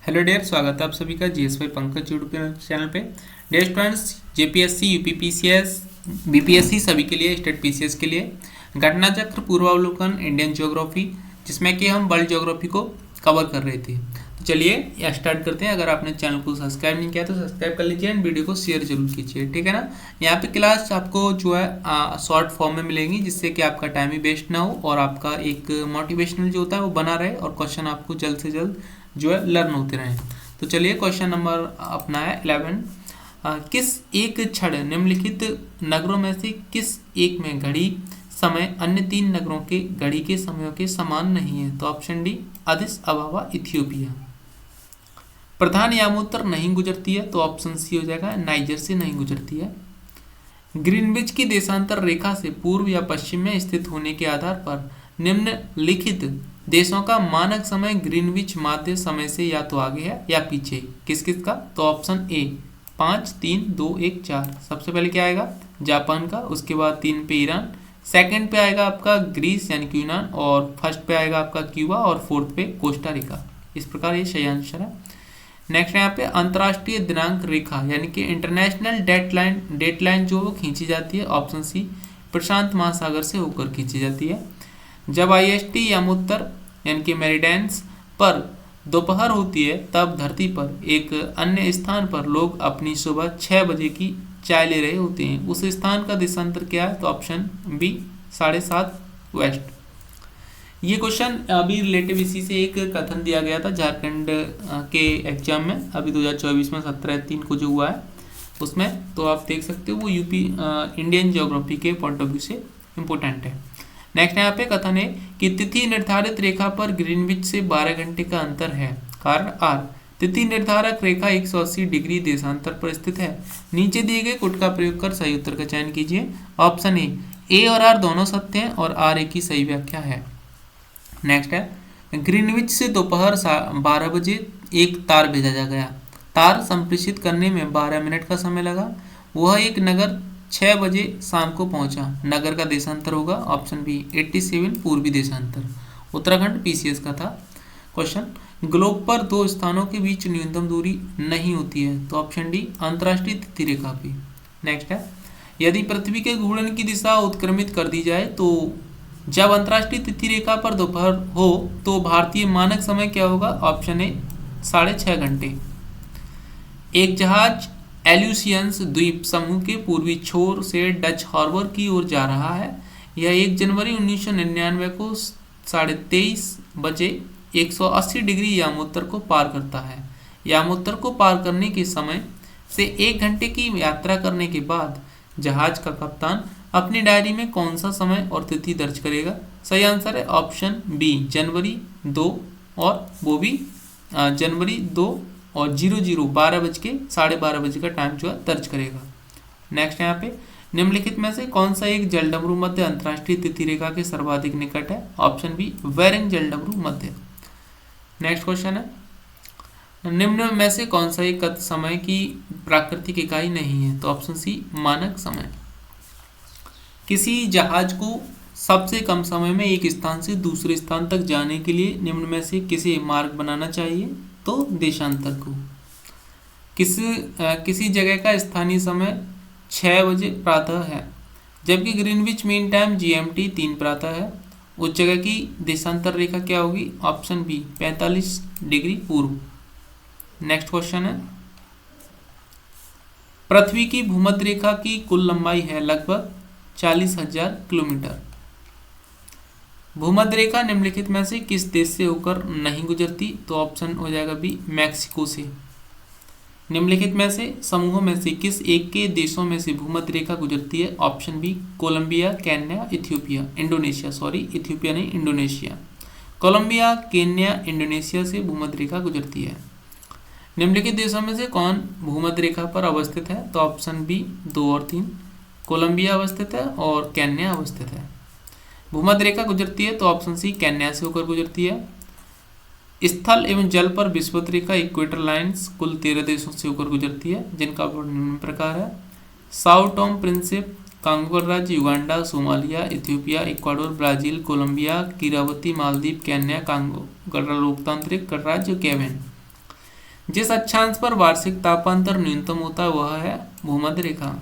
Hello dear, स्वागत है आप सभी का जीएसवाई पंकज यूट्यूब चैनल पे। Dear students, JPSC, UPPCS, BPSC सभी के लिए, स्टेट पीसीएस के लिए घटना चक्र पूर्वावलोकन इंडियन ज्योग्राफी, जिसमें कि हम वर्ल्ड ज्योग्राफी को कवर कर रहे थे। तो चलिए या स्टार्ट करते हैं। अगर आपने चैनल को सब्सक्राइब नहीं किया तो सब्सक्राइब कर लीजिए एंड वीडियो को शेयर जरूर कीजिए, ठीक है ना। यहाँ पे क्लास आपको जो है शॉर्ट फॉर्म में मिलेंगी, जिससे कि आपका टाइम ही वेस्ट ना हो और आपका एक मोटिवेशनल जो होता है वो बना रहे और क्वेश्चन आपको जल्द से जल्द जो है लर्न होते रहें। तो चलिए क्वेश्चन नंबर अपना है 11। किस एक क्षण निम्नलिखित नगरों में से किस एक में घड़ी समय अन्य तीन नगरों के घड़ी के समयों के समान नहीं है? तो option D Addis Ababa Ethiopia. प्रधान यामोत्तर नहीं गुजरती है, तो ऑप्शन सी हो जाएगा नाइजर से नहीं गुजरती है। ग्रीनविच की देशांतर रेखा से पूर्व या पश्चिम में स्थित होने के आधार पर निम्नलिखित देशों का मानक समय ग्रीनविच माध्य समय से या तो आगे है या पीछे। किस किस का? तो ऑप्शन ए 5 3 2 1 4। सबसे पहले क्या आएगा? जापान का, उसके बाद 3 पे ईरान, सेकंड पे आएगा आपका ग्रीस यानी कि यूनान, और फर्स्ट पे आएगा आपका क्यूबा, और फोर्थ पे कोस्टा रिका। इस प्रकार ये सही आंसर है। नेक्स्ट यहाँ पे अंतर्राष्ट्रीय दिनांक रेखा यानी कि इंटरनेशनल डेटलाइन जो वो खींची जाती है, ऑप्शन सी प्रशांत महासागर से होकर खींची जाती है। जब आईएसटी यामोत्तर यानी कि मेरिडियंस पर दोपहर होती है, तब धरती पर एक अन्य स्थान पर लोग अपनी सुबह 6 बजे की चाय ले रहे होते हैं। उस स्थान का देशांतर क्या है? तो ऑप्शन बी 7:30 वेस्ट। ये क्वेश्चन अभी रिलेटिव इसी से एक कथन दिया गया था झारखंड के एग्जाम में, अभी 2024 में 17/3 को जो हुआ है उसमें। तो आप देख सकते हो वो यूपी इंडियन ज्योग्राफी के पॉइंट ऑफ व्यू से इम्पोर्टेंट है। नेक्स्ट यहाँ पे कथन है कि तिथि निर्धारित रेखा पर ग्रीनविच से 12 घंटे का अंतर है। कारण आर। तिथि निर्धारक रेखा 180 डिग्री देशांतर पर स्थित है। नीचे दिए गए कुट का प्रयोग कर सही उत्तर का चयन कीजिए। ऑप्शन ए और आर दोनों सत्य हैं और आर एक ही सही व्याख्या है। नेक्स्ट है ग्रीनविच से दोपहर 12 बजे एक तार भेजा गया। तार संप्रेषित करने में 12 मिनट का समय लगा। वह एक नगर 6 बजे शाम को पहुंचा। नगर का देशांतर होगा ऑप्शन बी 87 पूर्वी देशांतर। उत्तराखंड पीसीएस का था क्वेश्चन। ग्लोब पर दो स्थानों के बीच न्यूनतम दूरी नहीं होती है, तो ऑप्शन डी अंतर्राष्ट्रीय तिथि रेखा पे। नेक्स्ट है यदि पृथ्वी के घूर्णन की दिशा उत्क्रमित कर दी जाए तो जब अंतर्राष्ट्रीय तिथि रेखा पर दोपहर हो तो भारतीय मानक समय क्या होगा? ऑप्शन ए 6.5 घंटे। एक जहाज एल्यूसियंस द्वीप समूह के पूर्वी छोर से डच हार्बर की ओर जा रहा है। यह 1 जनवरी 1999 को 23:30 बजे 180 डिग्री यामोत्तर को पार करता है। यामोत्तर को पार करने के समय से 1 घंटे की यात्रा करने के बाद जहाज का कप्तान अपनी डायरी में कौन सा समय और तिथि दर्ज करेगा? सही आंसर है ऑप्शन बी जनवरी 2, और वो भी जनवरी 2 और 00 12 बजे का टाइम जो है दर्ज करेगा। नेक्स्ट यहाँ पे निम्नलिखित में से कौन सा एक जलडमरू मध्य अंतर्राष्ट्रीय तिथि रेखा के सर्वाधिक निकट है? ऑप्शन बी वेरिंग जलडमरू मध्य। नेक्स्ट क्वेश्चन है निम्न में से कौन सा एक समय की प्राकृतिक इकाई नहीं है? तो ऑप्शन सी मानक समय। किसी जहाज को सबसे कम समय में एक स्थान से दूसरे स्थान तक जाने के लिए निम्न में से किसे मार्ग बनाना चाहिए? तो देशांतर को। किसी जगह का स्थानीय समय 6 बजे प्रातः है, जबकि ग्रीनविच मीन टाइम जीएमटी 3 प्रातः है। उस जगह की देशांतर रेखा क्या होगी? ऑप्शन बी 45 डिग्री पूर्व। नेक्स्ट क्वेश्चन है पृथ्वी की भूमध्य रेखा की कुल लंबाई है लगभग 40,000 किलोमीटर। भूमध्य रेखा निम्नलिखित में से किस देश से होकर नहीं गुजरती? तो ऑप्शन हो जाएगा बी मैक्सिको से। निम्नलिखित में से समूहों में से किस एक के देशों में से भूमध्य रेखा गुजरती है? Option B Colombia, Kenya, Ethiopia, Indonesia, Ethiopia नहीं इंडोनेशिया। कोलंबिया, केन्या, इंडोनेशिया से भूमध्य रेखा गुजरती है। निम्नलिखित देशों में से कौन भूमध्य रेखा पर अवस्थित है? तो ऑप्शन बी 2 और 3। कोलंबिया अवस्थित है और केन्या अवस्थित है। भूमध्य रेखा गुजरती है तो ऑप्शन सी केन्या से होकर गुजरती है। स्थल एवं जल पर विषुवत रेखा इक्वेटर लाइन्स कुल 13 देशों से होकर गुजरती है, जिनका निम्न प्रकार है। साओ टोम प्रिंसिप, कांगो गणराज्य, Uganda, Somalia, Ethiopia, Ecuador, Brazil, Colombia, Kiribati, Maldives, Kenya, Congo लोकतांत्रिक गणराज्य, केवेन। जिस अक्षांश पर वार्षिक तापांतर न्यूनतम होता है वह है भूमध्य रेखा।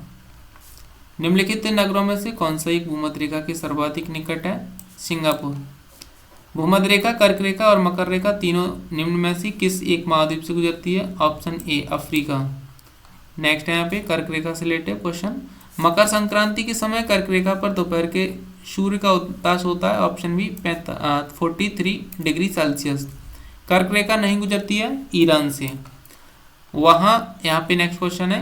निम्नलिखित नगरों में से कौन सा एक भूमध्य रेखा के सर्वाधिक निकट है? सिंगापुर। भूमध्य रेखा, कर्क रेखा और मकर रेखा तीनों निम्न में से किस एक महाद्वीप से गुजरती है? Option A Africa. नेक्स्ट है यहाँ पे कर्क रेखा से रिलेटेड क्वेश्चन। मकर संक्रांति के समय कर्क रेखा पर दोपहर के सूर्य का उतास होता है। Option B 43 degree Celsius. कर्क रेखा नहीं गुजरती है ईरान से। वहाँ यहाँ पे नेक्स्ट क्वेश्चन है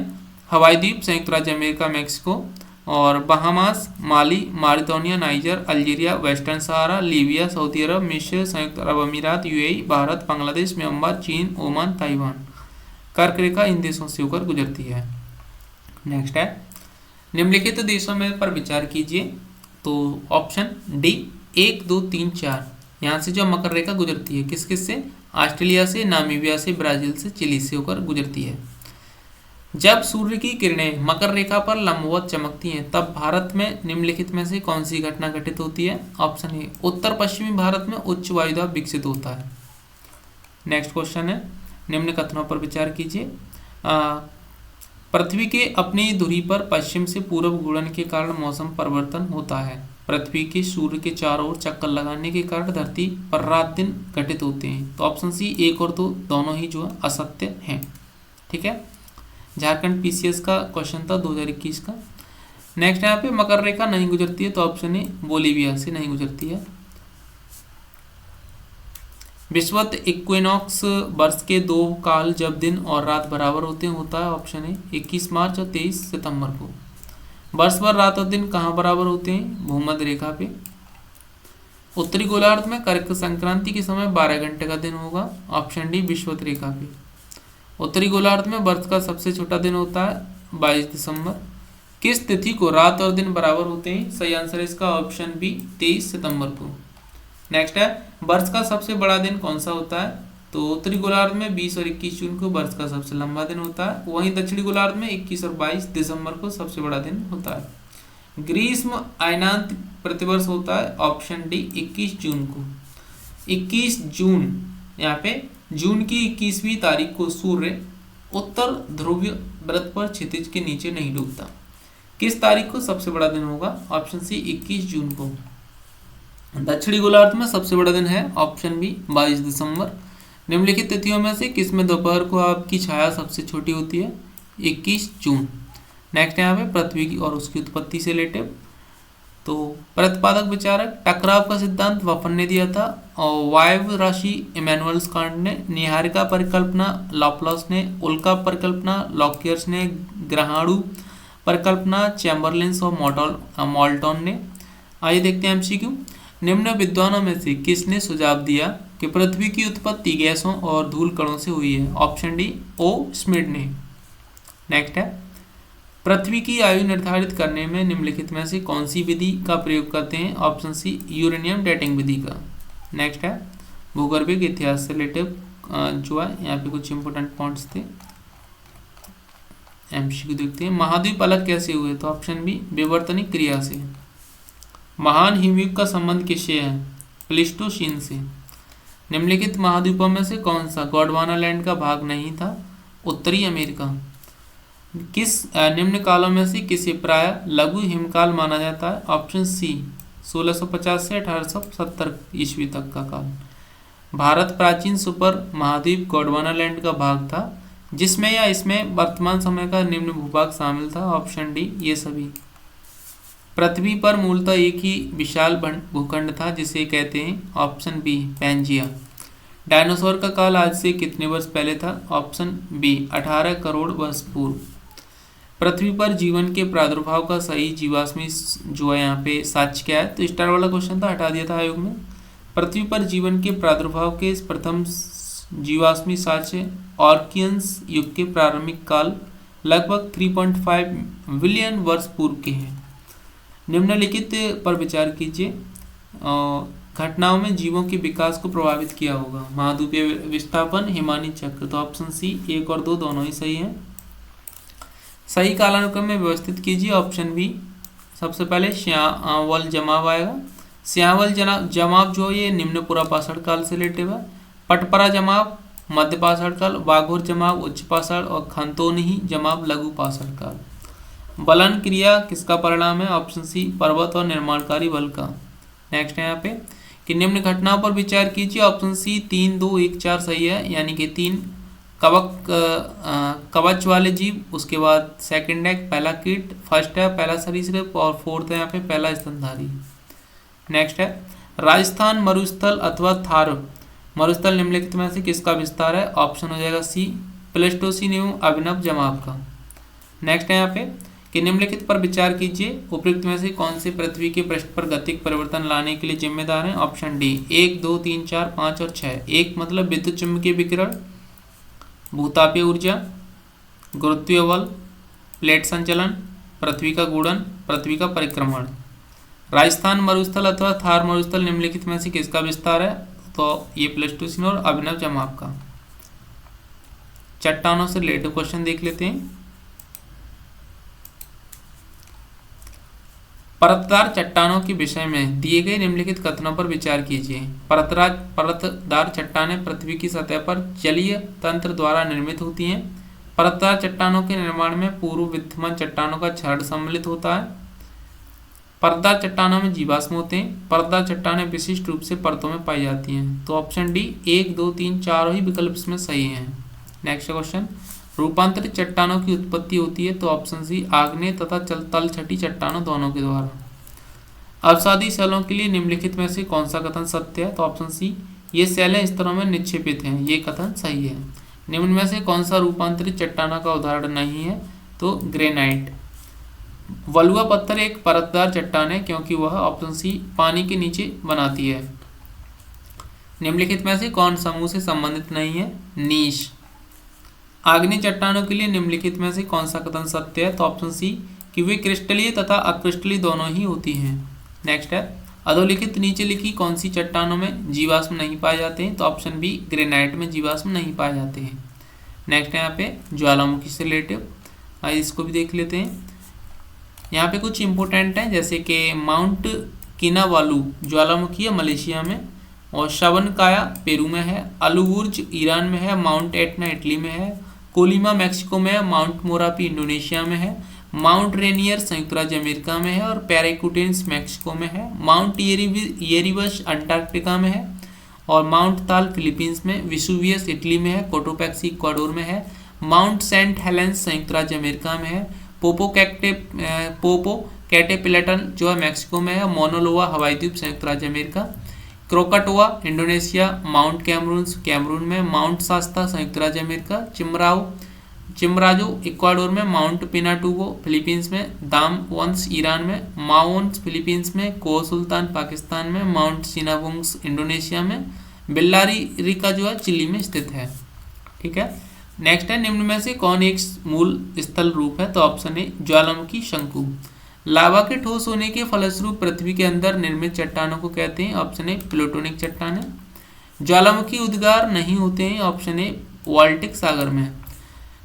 हवाई द्वीप, संयुक्त राज्य अमेरिका, मेक्सिको और बहामास, माली, मारितानिया, नाइजर, अल्जीरिया, वेस्टर्न सहारा, लीबिया, सऊदी अरब, मिस्र, संयुक्त अरब अमीरात, यूएई, भारत, बांग्लादेश, म्यांमार, चीन, ओमान, ताइवान। कर्क रेखा इन देशों से होकर गुजरती है। नेक्स्ट है निम्नलिखित देशों में पर विचार कीजिए। तो ऑप्शन डी 1, 2, 3, 4 यहाँ से जो मकर रेखा गुजरती है किस किस से? ऑस्ट्रेलिया से, नामीबिया से, ब्राजील से, चिली से होकर गुजरती है। जब सूर्य की किरणें मकर रेखा पर लंबवत चमकती हैं तब भारत में निम्नलिखित में से कौन सी घटना घटित होती है? ऑप्शन ए उत्तर पश्चिमी भारत में उच्च वायुदाब विकसित होता है। नेक्स्ट क्वेश्चन है निम्न कथनों पर विचार कीजिए। पृथ्वी के अपनी धुरी पर पश्चिम से पूर्व घूर्णन के कारण मौसम परिवर्तन होता है। पृथ्वी के सूर्य के चारों ओर चक्कर लगाने के कारण धरती पर रात दिन घटित होते हैं। तो ऑप्शन सी 1 और 2 दोनों ही जो है असत्य हैं। ठीक है, झारखंड पीसीएस का क्वेश्चन था 2021 का। नेक्स्ट यहाँ पे मकर रेखा नहीं गुजरती है तो ऑप्शन ए बोलीविया से नहीं गुजरती है। विषुवत इक्विनॉक्स वर्ष के 2 काल जब दिन और रात बराबर होते हैं होता है। ऑप्शन ए 21 मार्च और 23 सितंबर को। वर्ष भर रात और दिन कहाँ बराबर होते हैं? भूमध्य रेखा पे। उत्तरी गोलार्ध में कर्क संक्रांति के समय 12 घंटे का दिन होगा। ऑप्शन डी विषुवत रेखा पे। उत्तरी गोलार्ध में वर्ष का सबसे छोटा दिन होता है 22 दिसंबर। किस तिथि को रात और दिन बराबर होते हैं? सही आंसर है इसका ऑप्शन बी 23 सितंबर को। नेक्स्ट है वर्ष का सबसे बड़ा दिन कौन सा होता है? तो उत्तरी गोलार्ध में 20 और 21 जून को वर्ष का सबसे लंबा दिन होता है। वहीं दक्षिणी गोलार्ध में 21 और 22 दिसंबर को सबसे बड़ा दिन होता है। ग्रीष्म अयनांत प्रतिवर्ष होता है। ऑप्शन डी 21 जून को। 21 जून यहाँ पे जून की 21वीं तारीख को सूर्य उत्तर ध्रुवीय वृत्त पर क्षितिज के नीचे नहीं डूबता। किस तारीख को सबसे बड़ा दिन होगा? ऑप्शन सी 21 जून को। दक्षिणी गोलार्ध में सबसे बड़ा दिन है ऑप्शन बी 22 दिसंबर। निम्नलिखित तिथियों में से किसमें दोपहर को आपकी छाया सबसे छोटी होती है? 21 जून। नेक्स्ट यहाँ पे पृथ्वी की और उसकी उत्पत्ति से रिलेटेड। तो प्रतिपादक विचारक टकराव का सिद्धांत वफन ने दिया था और वायव्य राशि इमैनुअल्स कांट ने, निहारिका परिकल्पना लॉपलास ने, उल्का परिकल्पना लॉकियर्स ने, ग्रहाणु परिकल्पना चैम्बरलिन्स और मोल्टन ने। आइए देखते हैं एमसीक्यू। निम्न विद्वानों में से किसने सुझाव दिया कि पृथ्वी की उत्पत्ति गैसों और धूल कणों से हुई है? ऑप्शन डी ओ स्मिड ने। नेक्स्ट है पृथ्वी की आयु निर्धारित करने में निम्नलिखित में से कौन सी विधि का प्रयोग करते हैं? ऑप्शन सी यूरेनियम डेटिंग विधि का। नेक्स्ट है भूगर्भिक इतिहास से रिलेटेड जो है यहाँ पे कुछ इंपोर्टेंट पॉइंट्स थे, एमसीक्यू देखते हैं। महाद्वीप अलग कैसे हुए? तो ऑप्शन बी विवर्तनिक क्रिया से। महान हिमयुग का संबंध किससे है? प्लेस्टोसीन से। निम्नलिखित महाद्वीपों में से कौन सा गोंडवाना लैंड का भाग नहीं था? उत्तरी अमेरिका। किस निम्न कालों में से किसे प्राय लघु हिमकाल माना जाता है? ऑप्शन सी 1650 से 1870 ईस्वी तक का काल। भारत प्राचीन सुपर महाद्वीप गोंडवाना लैंड का भाग था जिसमें या इसमें वर्तमान समय का निम्न भूभाग शामिल था। ऑप्शन डी ये सभी। पृथ्वी पर मूलतः एक ही विशाल भूखंड था जिसे कहते हैं? Option B Pangaea. डायनासोर का काल आज से कितने वर्ष पहले था? ऑप्शन बी 18 करोड़ वर्ष पूर्व। पृथ्वी पर जीवन के प्रादुर्भाव का सही जीवाश्मी जो है यहाँ पे साक्ष्य क्या है? तो स्टार वाला क्वेश्चन था, हटा दिया था आयोग में। पृथ्वी पर जीवन के प्रादुर्भाव के प्रथम जीवाश्मी साक्ष्य ऑर्कियंस युग के प्रारंभिक काल लगभग 3.5 बिलियन वर्ष पूर्व के हैं। निम्नलिखित पर विचार कीजिए। घटनाओं में जीवों के विकास को प्रभावित किया होगा। महाद्वीपीय विस्थापन, हिमानी चक्र। तो ऑप्शन सी 1 और 2 दोनों ही सही हैं। सही कालानुक्रम में व्यवस्थित कीजिए। ऑप्शन बी सबसे पहले श्यावल जमाव आएगा। श्यावल जमाव जो ये निम्न पुरापाषाण काल से रिलेटेड है। पटपरा जमाव मध्य पाषाण काल, वाघोर जमाव उच्च पाषाण और खंतोनी जमाव लघु पाषाण काल। बलन क्रिया किसका परिणाम है? ऑप्शन सी पर्वत और निर्माणकारी बल का। नेक्स्ट है यहाँ पे कि निम्न घटनाओं पर विचार कीजिए। ऑप्शन सी 3, 2, 1, 4 सही है, यानी कि 3 कवच वाले जीव, उसके बाद सेकंड है पहला कीट, फर्स्ट है पहला सरीसृप और फोर्थ है यहाँ पे पहला स्तनधारी। नेक्स्ट है राजस्थान मरुस्थल अथवा थार मरुस्थल निम्नलिखित में से किसका विस्तार है? ऑप्शन हो जाएगा सी प्लेस्टोसीन एवं अभिनव जमाव का। नेक्स्ट है यहाँ पे कि निम्नलिखित पर विचार कीजिए, उपयुक्त में से कौन से पृथ्वी के पृष्ठ पर गतिक परिवर्तन लाने के लिए जिम्मेदार हैं? ऑप्शन डी 1, 2, 3, 4, 5 और 6। 1 मतलब विद्युत चुम्बकीय विकिरण, भूतापीय ऊर्जा, गुरुत्वीय बल, प्लेट संचलन, पृथ्वी का घूर्णन, पृथ्वी का परिक्रमण। राजस्थान मरुस्थल अथवा थार मरुस्थल निम्नलिखित में से किसका विस्तार है? तो ये प्लेस्टोसीन और अभिनव जमाव का। चट्टानों से रिलेटेड क्वेश्चन देख लेते हैं। परतदार चट्टानों के विषय में दिए गए निम्नलिखित कथनों पर विचार कीजिए। परतदार चट्टानें पृथ्वी की सतह पर जलीय तंत्र द्वारा निर्मित होती हैं। परतदार चट्टानों के निर्माण में पूर्व विद्यमान चट्टानों का क्षरण सम्मिलित होता है। परतदार चट्टानों में जीवाश्म होते हैं। परतदार चट्टानें विशिष्ट रूप से परतों में पाई जाती हैं। तो ऑप्शन डी 1, 2, 3, 4 ही विकल्प इसमें सही हैं। नेक्स्ट क्वेश्चन, रूपांतरित चट्टानों की उत्पत्ति होती है। तो ऑप्शन सी आग्नेय तथा तलछटी चट्टानों दोनों के द्वारा। अवसादी शैलों के लिए निम्नलिखित में से कौन सा कथन सत्य है? तो ऑप्शन सी ये शैलें स्तरों में निक्षेपित हैं, ये कथन सही है। निम्न में से कौन सा रूपांतरित चट्टानों का उदाहरण नहीं है? तो ग्रेनाइट। वलुआ पत्थर एक परतदार चट्टान है क्योंकि वह ऑप्शन सी पानी के नीचे बनाती है। निम्नलिखित में से कौन समूह से संबंधित नहीं है? नीश। आग्नेय चट्टानों के लिए निम्नलिखित में से कौन सा कथन सत्य है? तो ऑप्शन सी कि वे क्रिस्टलीय तथा अक्रिस्टलीय दोनों ही होती हैं। नेक्स्ट है अधोलिखित नीचे लिखी कौन सी चट्टानों में जीवाश्म नहीं पाए जाते हैं? तो ऑप्शन बी ग्रेनाइट में जीवाश्म नहीं पाए जाते हैं। नेक्स्ट है यहाँ पे ज्वालामुखी से रिलेटिव, आइए इसको भी देख लेते हैं। यहाँ पे कुछ इंपॉर्टेंट है, जैसे कि माउंट किनावालू ज्वालामुखी है मलेशिया में, और शवनकाया पेरू में है, अलुबुर्ज ईरान में है, माउंट एटना इटली में है, कोलिमा मैक्सिको में है, माउंट मोरापी इंडोनेशिया में है, माउंट रेनियर संयुक्त राज्य अमेरिका में है और पैराकुटेंस मैक्सिको में है, माउंट येरिबस अंटार्कटिका में है और माउंट ताल फिलीपींस में, विसुवियस इटली में है, कोटोपैक्सी इक्वाडोर में है, माउंट सेंट हेलेंस संयुक्त राज्य अमेरिका में है, पोपो कैटेपिलटन जो है मैक्सिको में है, मोनोलोआ हवाई द्वीप संयुक्त राज्य अमेरिका, क्रोकाटोआ इंडोनेशिया, माउंट कैमरून में, माउंट शास्ता संयुक्त राज्य अमेरिका, चिमराजो इक्वाडोर में, माउंट पिनाटुबो फिलीपींस में, दाम वंश ईरान में, माओन्स फिलीपींस में, कोह सुल्तान पाकिस्तान में, माउंट सिनाबुंग्स इंडोनेशिया में, बिल्लारी रिका जो है चिली में स्थित है। ठीक है, नेक्स्ट है निम्न में से कौन एक मूल स्थल रूप है? तो ऑप्शन ए ज्वालामुखी शंकु। लावा के ठोस होने के फलस्वरूप पृथ्वी के अंदर निर्मित चट्टानों को कहते हैं। ऑप्शन ए प्लूटोनिक चट्टान है। ज्वालामुखी उद्गार नहीं होते हैं। ऑप्शन ए बाल्टिक सागर में।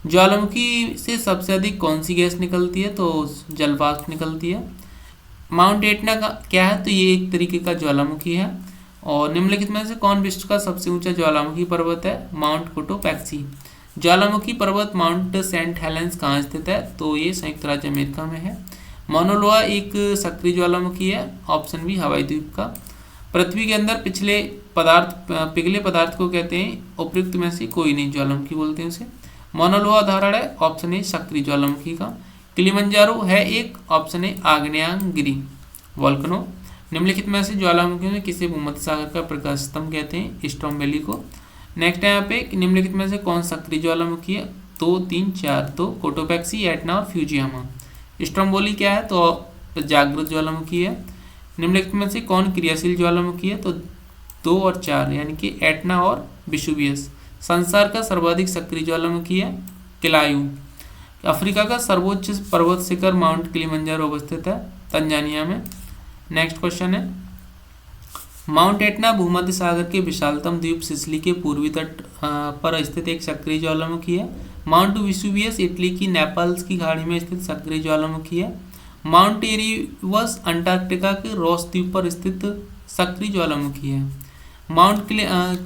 ज्वालामुखी से सबसे अधिक कौन सी गैस निकलती है? तो जलवाष्प निकलती है। माउंट एटना का क्या है? तो ये एक तरीके का ज्वालामुखी है। और निम्नलिखित में से कौन विश्व का सबसे ऊंचा ज्वालामुखी पर्वत है? Mount Cotopaxi. ज्वालामुखी पर्वत माउंट सेंट हेलेंस कहाँ स्थित है? तो ये संयुक्त राज्य अमेरिका में है। मोनोलोआ एक सक्रिय ज्वालामुखी है। ऑप्शन बी हवाई द्वीप का। पृथ्वी के अंदर पिघले पदार्थ को कहते हैं। उपयुक्त में से कोई नहीं, ज्वालामुखी बोलते हैं उसे। मोनोलोआ उदाहरण है। ऑप्शन ए सक्रिय ज्वालामुखी का। किलिमंजारो है एक। ऑप्शन ए आग्नेयगिरी वोल्केनो। निम्नलिखित में से ज्वालामुखी में किसे भूमध्य सागर का प्रकाश स्तंभ कहते हैं? स्ट्रोम्बेली को। नेक्स्ट है यहाँ पे निम्नलिखित में से कौन सक्रिय ज्वालामुखी है? 2, 3, 4 तो कोटोपैक्सी, एटना और फ्यूजियामा। स्ट्रोम्बोली क्या है? तो जागृत ज्वालामुखी है। निम्नलिखित में से कौन क्रियाशील ज्वालामुखी है? तो 2 और 4 यानी कि एटना और विसुवियस। संसार का सर्वाधिक सक्रिय ज्वालामुखी है किलायू। अफ्रीका का सर्वोच्च पर्वत शिखर माउंट किलिमंजारो अवस्थित है तंजानिया में। नेक्स्ट क्वेश्चन है माउंट एटना भूमध्य सागर के विशालतम द्वीप सिसिली के पूर्वी तट पर स्थित एक सक्रिय ज्वालामुखी है। माउंट विसुवियस इटली की नेपल्स की खाड़ी में स्थित सक्रिय ज्वालामुखी है। माउंट एरिबस अंटार्कटिका के रॉस द्वीप पर स्थित सक्रिय ज्वालामुखी है। Mount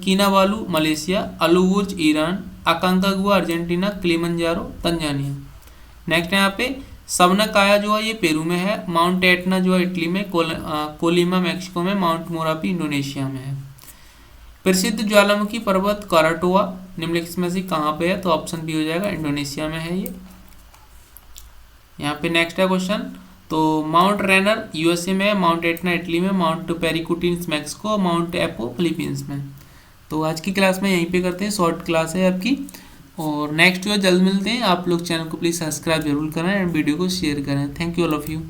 Kinabalu Malaysia, Alborz Iran, Aconcagua Argentina, Kilimanjaro Tanzania. Next है यहाँ पे सबनकाया जो है ये पेरू में है, माउंट एटना जो है इटली में, कोलिमा मैक्सिको में, माउंट मोरापी इंडोनेशिया में है। प्रसिद्ध ज्वालामुखी पर्वत कराटोआ निम्नलिखित में से कहाँ पे है, तो ऑप्शन बी हो जाएगा, इंडोनेशिया में है ये। यहाँ पे नेक्स्ट है क्वेश्चन, तो माउंट रेनर यूएसए में है, माउंट एटना इटली में, mount Paricutin Mexico, mount Apo Philippines में। तो आज की क्लास में यहीं पे करते हैं, शॉर्ट क्लास है आपकी, और नेक्स्ट जो जल्द मिलते हैं। आप लोग चैनल को प्लीज़ सब्सक्राइब जरूर करें एंड वीडियो को शेयर करें। Thank you all of you.